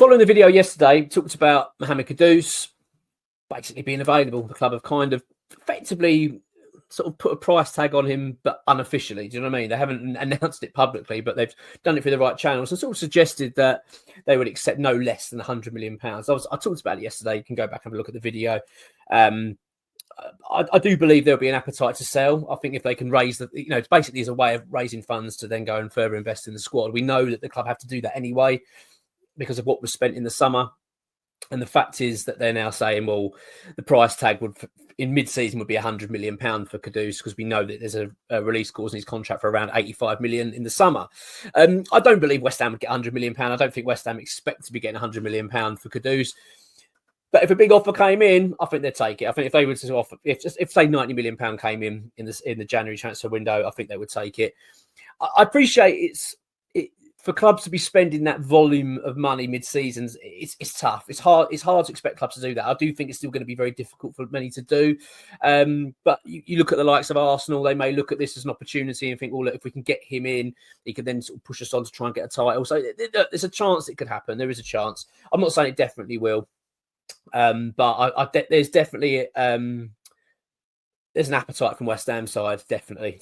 Following the video yesterday, talked about Mohamed Cadus basically being available. The club have kind of effectively sort of put a price tag on him, but unofficially. Do you know what I mean? They haven't announced it publicly, but they've done it through the right channels and sort of suggested that they would accept no less than £100 million. I talked about it yesterday. You can go back and have a look at the video. I do believe there'll be an appetite to sell. I think if they can raise it's basically as a way of raising funds to then go and further invest in the squad. We know that the club have to do that anyway because of what was spent in the summer. And the fact is that they're now saying, well, the price tag would in mid-season would be £100 million for Cadus because we know that there's a release clause in his contract for around 85 million in the summer. I don't believe West Ham would get £100 million. I don't think West Ham expect to be getting £100 million for Cadus. But if a big offer came in, I think they'd take it. I think if they were to offer, if say £90 million came in the January transfer window, I think they would take it. I appreciate for clubs to be spending that volume of money mid-seasons, it's tough. It's hard to expect clubs to do that. I do think it's still going to be very difficult for many to do. But you look at the likes of Arsenal, they may look at this as an opportunity and think, well, look, if we can get him in, he could then sort of push us on to try and get a title. So there's a chance it could happen. There is a chance. I'm not saying it definitely will. But there's definitely there's an appetite from West Ham side, definitely,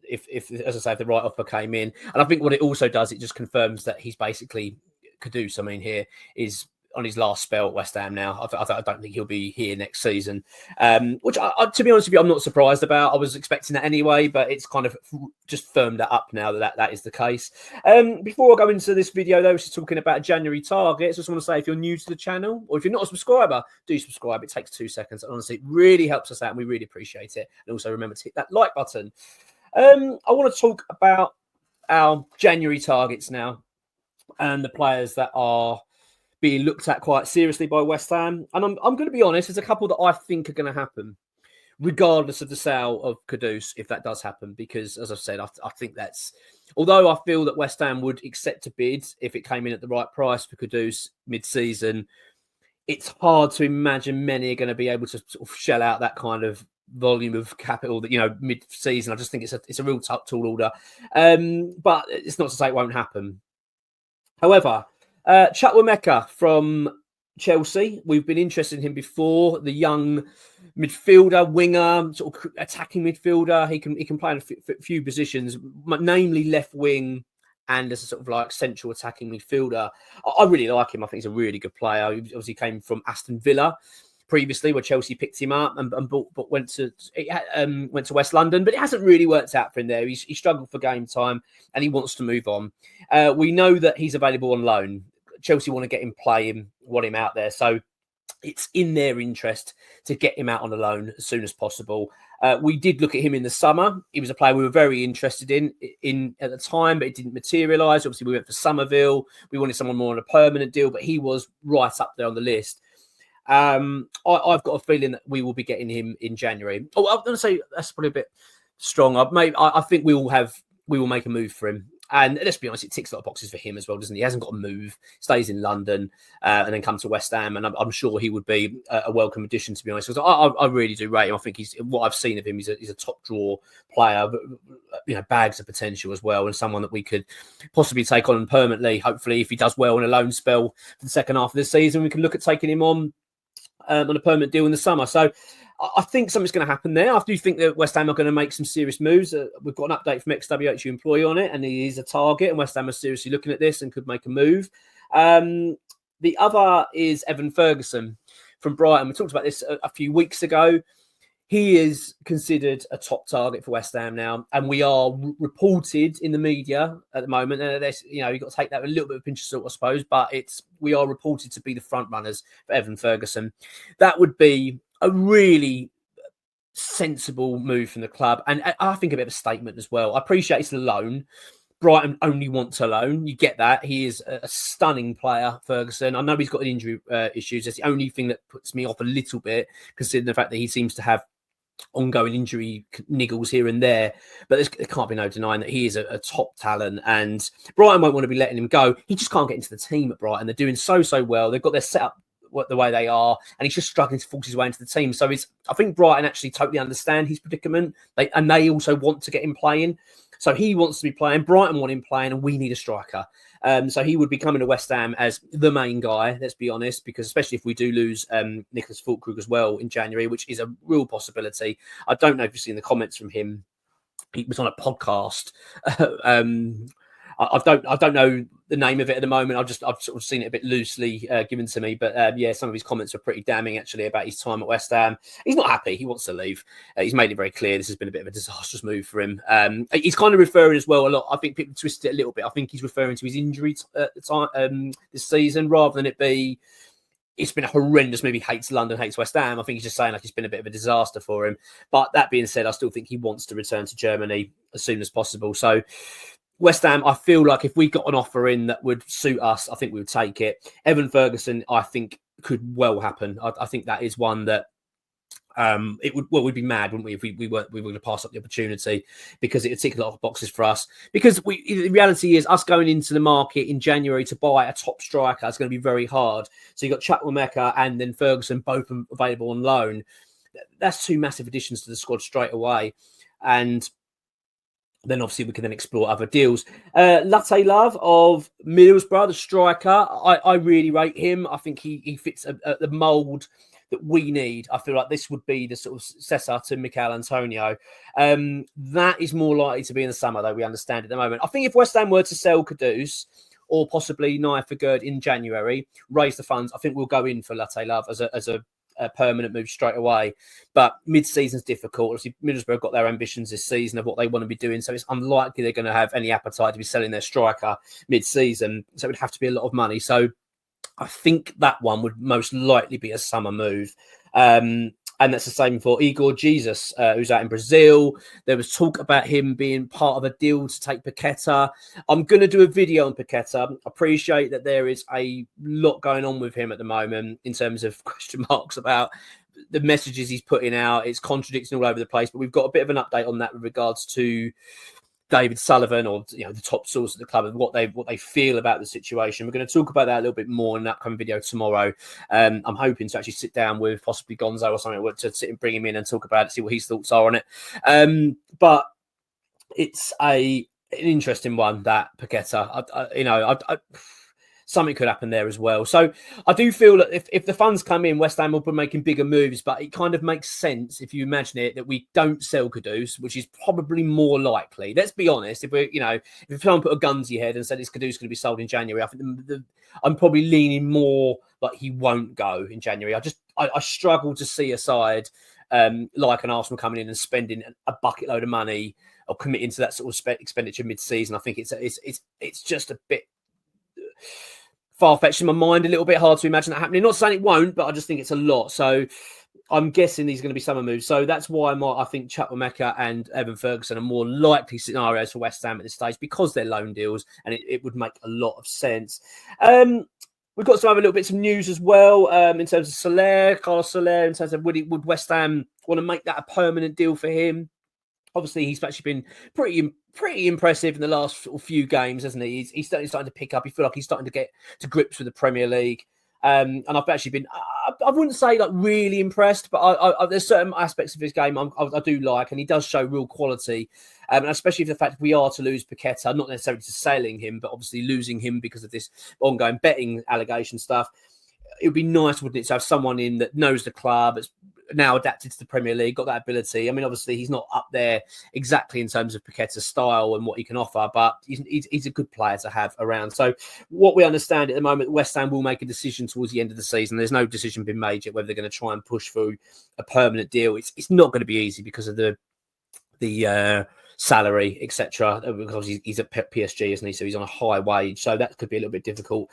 if as I say, if the right offer came in. And I think what it also does, it just confirms that he's basically Cadus. I mean, here is on his last spell at West Ham now. I don't think he'll be here next season, which, to be honest with you, I'm not surprised about. I was expecting that anyway, but it's kind of just firmed that up now that is the case. Before I go into this video, though, which is talking about January targets, I just want to say, if you're new to the channel or if you're not a subscriber, do subscribe. It takes 2 seconds. And honestly, it really helps us out and we really appreciate it. And also remember to hit that like button. I want to talk about our January targets now and the players that are being looked at quite seriously by West Ham. And I'm going to be honest, there's a couple that I think are going to happen, regardless of the sale of Cadus, if that does happen. Because, as I've said, I think that's... Although I feel that West Ham would accept a bid if it came in at the right price for Cadus mid-season, it's hard to imagine many are going to be able to sort of shell out that kind of volume of capital that, mid-season. I just think it's a real tall order. But it's not to say it won't happen. However... ExWHUEmployee from Chelsea. We've been interested in him before. The young midfielder, winger, sort of attacking midfielder. He can play in a few positions, namely left wing and as a sort of like central attacking midfielder. I really like him. I think he's a really good player. He obviously came from Aston Villa previously, where Chelsea picked him up and went to West London, but it hasn't really worked out for him there. He struggled for game time and he wants to move on. We know that he's available on loan. Chelsea want to get him playing, want him out there. So it's in their interest to get him out on a loan as soon as possible. We did look at him in the summer. He was a player we were very interested in at the time, but it didn't materialise. Obviously, we went for Somerville. We wanted someone more on a permanent deal, but he was right up there on the list. I've got a feeling that we will be getting him in January. Oh, I'm going to say that's probably a bit strong. I think we will make a move for him. And let's be honest, it ticks a lot of boxes for him as well, doesn't he? He hasn't got to move, stays in London, and then come to West Ham. And I'm sure he would be a welcome addition, to be honest. Because I really do rate him. I think what I've seen of him, he's a top draw player, bags of potential as well, and someone that we could possibly take on permanently. Hopefully, if he does well in a loan spell for the second half of the season, we can look at taking him on a permanent deal in the summer. So I think something's going to happen there. I do think that West Ham are going to make some serious moves. We've got an update from ExWHUEemployee on it, and he is a target, and West Ham are seriously looking at this and could make a move. The other is Evan Ferguson from Brighton. We talked about this a few weeks ago. He is considered a top target for West Ham now, and we are reported in the media at the moment. And you've got to take that with a little bit of a pinch of salt, I suppose. But we are reported to be the front runners for Evan Ferguson. That would be a really sensible move from the club, and I think a bit of a statement as well. I appreciate it's a loan. Brighton only want to loan. You get that. He is a stunning player, Ferguson. I know he's got injury issues. That's the only thing that puts me off a little bit, considering the fact that he seems to have ongoing injury niggles here and there. But there can't be no denying that he is a top talent, and Brighton won't want to be letting him go. He just can't get into the team at Brighton. They're doing so well. They've got their setup the way they are, and he's just struggling to force his way into the team. So I think Brighton actually totally understand his predicament. They also want to get him playing. So he wants to be playing. Brighton want him playing, and we need a striker. So he would be coming to West Ham as the main guy, let's be honest, because especially if we do lose Nicholas Fulkrug as well in January, which is a real possibility. I don't know if you've seen the comments from him. He was on a podcast. I don't know the name of it at the moment. I've sort of seen it a bit loosely given to me, but yeah, some of his comments are pretty damning actually about his time at West Ham. He's not happy. He wants to leave. He's made it very clear this has been a bit of a disastrous move for him. He's kind of referring as well a lot. I think people twisted it a little bit. I think he's referring to his injury at the time this season rather than it be. It's been a horrendous move. He hates London, hates West Ham. I think he's just saying like it's been a bit of a disaster for him. But that being said, I still think he wants to return to Germany as soon as possible. So West Ham, I feel like if we got an offer in that would suit us, I think we would take it. Evan Ferguson, I think could well happen. I think that is one that we'd be mad, wouldn't we, if we were going to pass up the opportunity, because it would tick a lot of boxes for us. Because the reality is, us going into the market in January to buy a top striker is going to be very hard. So you've got ExWHUEmployee and then Ferguson both available on loan. That's two massive additions to the squad straight away, and then obviously we can then explore other deals. Latte Love of Middlesbrough, the striker, I really rate him. I think he fits the mould that we need. I feel like this would be the sort of successor to Mikel Antonio. That is more likely to be in the summer, though we understand at the moment. I think if West Ham were to sell Cadus or possibly Nia Fagerd in January, raise the funds, I think we'll go in for Latte Love as a permanent move straight away. But mid-season's difficult. Obviously, Middlesbrough got their ambitions this season of what they want to be doing, so it's unlikely they're going to have any appetite to be selling their striker mid-season. So it would have to be a lot of money. So I think that one would most likely be a summer move. And that's the same for Igor Jesus, who's out in Brazil. There was talk about him being part of a deal to take Paqueta. I'm going to do a video on Paqueta. I appreciate that there is a lot going on with him at the moment in terms of question marks about the messages he's putting out. It's contradicting all over the place, but we've got a bit of an update on that with regards to David Sullivan, or the top source at the club, and what they feel about the situation. We're going to talk about that a little bit more in an upcoming video tomorrow. I'm hoping to actually sit down with possibly Gonzo or something to sit and bring him in and talk about it, see what his thoughts are on it. But it's an interesting one, that Paqueta. Something could happen there as well. So I do feel that if the funds come in, West Ham will be making bigger moves, but it kind of makes sense if you imagine it that we don't sell Cadus, which is probably more likely. Let's be honest. If someone put a gun to your head and said this Cadus going to be sold in January, I think I'm probably leaning more like he won't go in January. I struggle to see a side like an Arsenal coming in and spending a bucket load of money or committing to that sort of expenditure mid-season. I think it's just a bit far-fetched in my mind, a little bit hard to imagine that happening. Not saying it won't, but I just think it's a lot. So I'm guessing these are going to be summer moves. So that's why I think ExWHUEmployee and Evan Ferguson are more likely scenarios for West Ham at this stage, because they're loan deals, and it would make a lot of sense. We've got some other little bits of news as well in terms of Carlos Soler, in terms of would West Ham want to make that a permanent deal for him? Obviously, he's actually been pretty impressive in the last few games, hasn't he? He's starting to pick up. You feel like he's starting to get to grips with the Premier League. And I've actually been, I wouldn't say like really impressed, but there's certain aspects of his game I do like, and he does show real quality. And especially for the fact we are to lose Paqueta, not necessarily to selling him, but obviously losing him because of this ongoing betting allegation stuff. It would be nice, wouldn't it, to have someone in that knows the club, that's now adapted to the Premier League, got that ability. I mean, obviously he's not up there exactly in terms of Paqueta's style and what he can offer, but he's a good player to have around. So what we understand at the moment, West Ham will make a decision towards the end of the season. There's no decision been made yet whether they're going to try and push through a permanent deal. It's not going to be easy because of the salary, etc. Because he's at PSG, isn't he? So he's on a high wage, so that could be a little bit difficult.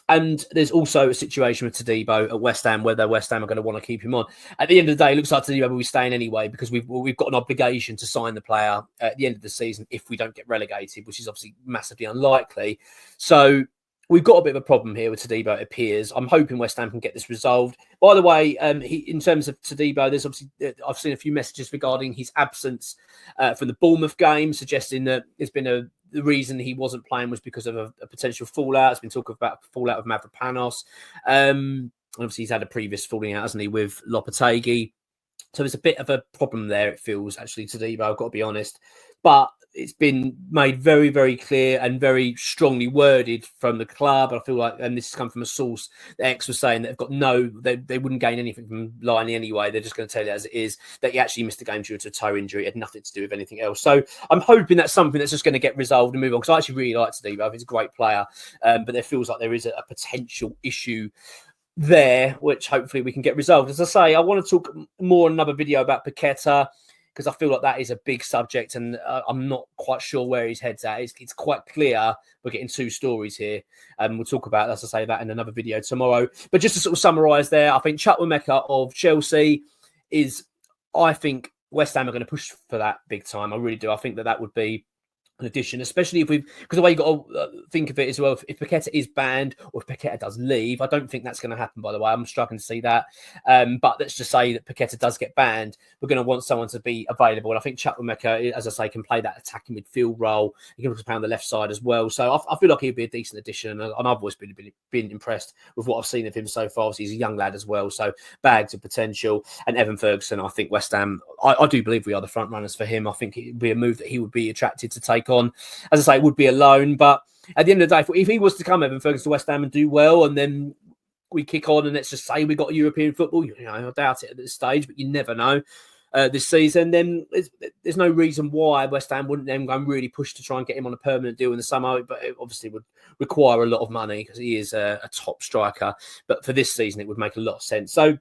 And there's also a situation with Todibo at West Ham, whether West Ham are going to want to keep him on. At the end of the day, it looks like Todibo will be staying anyway, because we've got an obligation to sign the player at the end of the season if we don't get relegated, which is obviously massively unlikely. So we've got a bit of a problem here with Todibo, it appears. I'm hoping West Ham can get this resolved. By the way, in terms of Todibo, there's obviously I've seen a few messages regarding his absence from the Bournemouth game, suggesting that there's been the reason he wasn't playing was because of a potential fallout. It's been talking about fallout with Mavropanos. Obviously, he's had a previous falling out, hasn't he, with Lopetegui. So there's a bit of a problem there, it feels, actually, Todibo, I've got to be honest. but it's been made very, very clear and very strongly worded from the club. I feel like, and this has come from a source that X was saying, that they've got they wouldn't gain anything from Liney anyway. They're just going to tell you as it is, that he actually missed the game due to a toe injury. It had nothing to do with anything else. So I'm hoping that's something that's just going to get resolved and move on, because I actually really like Steve. I think he's a great player, but there feels like there is a potential issue there, which hopefully we can get resolved. As I say, I want to talk more in another video about Paqueta, because I feel like that is a big subject, and I'm not quite sure where his head's at. It's quite clear we're getting two stories here, and we'll talk about, as I say, that in another video tomorrow. But just to sort of summarise there, I think CHUEemployee of Chelsea is, I think West Ham are going to push for that big time. I really do. I think that would be an addition, especially if because the way you got to think of it as well, if Paqueta is banned or if Paqueta does leave, I don't think that's going to happen, by the way. I'm struggling to see that. But let's just say that Paqueta does get banned, we're going to want someone to be available. And I think CHUEemployee, as I say, can play that attacking midfield role. He can also play on the left side as well. So I feel like he'd be a decent addition. And I've always been impressed with what I've seen of him so far. Obviously, he's a young lad as well. So bags of potential. And Evan Ferguson, I think West Ham, I do believe we are the front runners for him. I think it would be a move that he would be attracted to take on. As I say, it would be a loan, but at the end of the day, if he was to come, Evan Ferguson, to West Ham and do well, and then we kick on, and let's just say we got European football, I doubt it at this stage, but you never know, this season, then there's no reason why West Ham wouldn't then go and really push to try and get him on a permanent deal in the summer. But it obviously would require a lot of money, because he is a top striker. But for this season, it would make a lot of sense. So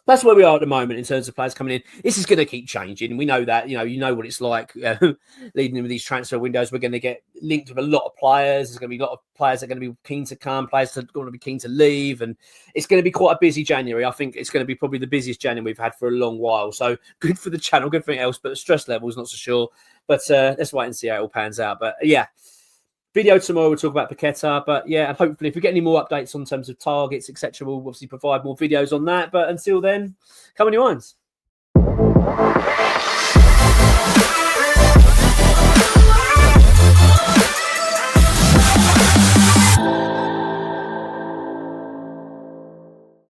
that's where we are at the moment in terms of players coming in. This is going to keep changing, and we know that. You know what it's like leading in with these transfer windows. We're going to get linked with a lot of players. There's going to be a lot of players that are going to be keen to come, players that are going to be keen to leave, and it's going to be quite a busy January. I think it's going to be probably the busiest January we've had for a long while. So good for the channel, good for everything else, but the stress level is not so sure. But let's wait and see how it all pans out. But yeah. Video tomorrow, we'll talk about Paqueta, but yeah, and hopefully if we get any more updates on terms of targets, etc., we'll obviously provide more videos on that. But until then, come on your minds.